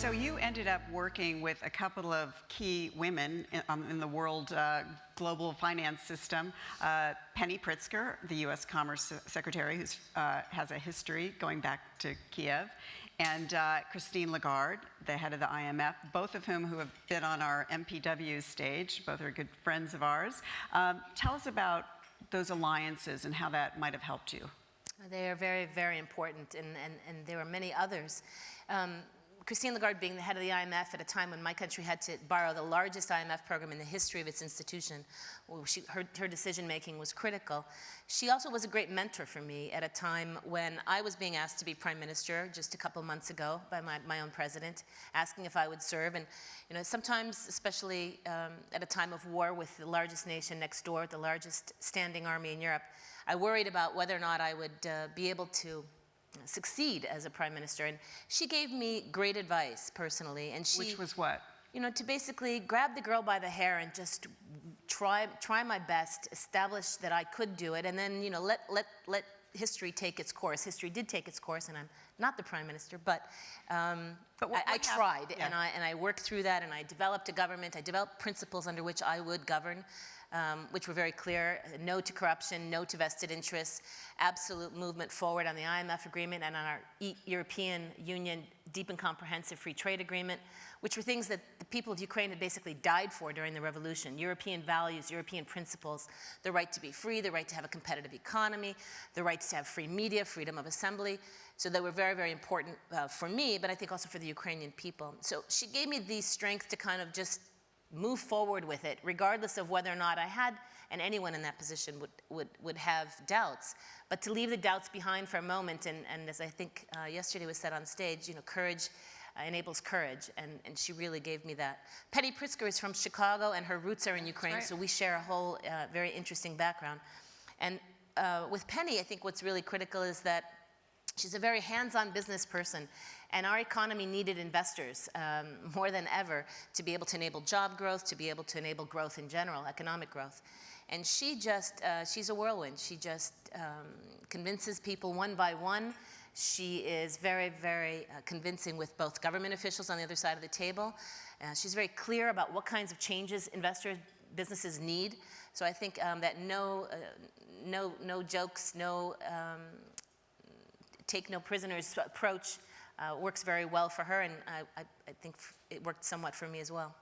So you ended up working with a couple of key women in the world global finance system. Penny Pritzker, the U.S. Commerce Secretary, who has a history going back to Kiev, and Christine Lagarde, the head of the IMF, both of whom who have been on our MPW stage. Both are good friends of ours. Tell us about those alliances and how that might have helped you. They are very, very important, and there are many others. Christine Lagarde being the head of the IMF at a time when my country had to borrow the largest IMF program in the history of its institution, her decision-making was critical. She also was a great mentor for me at a time when I was being asked to be prime minister just a couple months ago by my own president, asking if I would serve. And you know, sometimes, especially at a time of war with the largest nation next door, the largest standing army in Europe, I worried about whether or not I would be able to succeed as a prime minister. And she gave me great advice personally. And Which was what? You know, to basically grab the girl by the hair and just try my best, establish that I could do it, and then, you know, let history take its course. History did take its course, and I'm not the prime minister, but I tried, yeah. and I worked through that, and I developed a government. I developed principles under which I would govern, which were very clear: no to corruption, no to vested interests, absolute movement forward on the IMF agreement and on our European Union deep and comprehensive free trade agreement, which were things that the people of Ukraine had basically died for during the revolution. European values, European principles, the right to be free, the right to have a competitive economy, the right to have free media, freedom of assembly. So they were very, very important for me, but I think also for the Ukrainian people. So she gave me the strength to kind of just move forward with it, regardless of whether or not I had, and anyone in that position would have doubts. But to leave the doubts behind for a moment, and as I think yesterday was said on stage, you know, courage enables courage, and she really gave me that. Penny Pritzker is from Chicago, and her roots are in Ukraine, right. So we share a whole very interesting background. And with Penny, I think what's really critical is that she's a very hands-on business person, and our economy needed investors more than ever to be able to enable job growth, to be able to enable growth in general, economic growth. And she just, she's a whirlwind. She just convinces people one by one. She is very, very convincing with both government officials on the other side of the table. She's very clear about what kinds of changes investors, businesses need. So I think that no jokes, take no prisoners approach works very well for her, and I think it worked somewhat for me as well.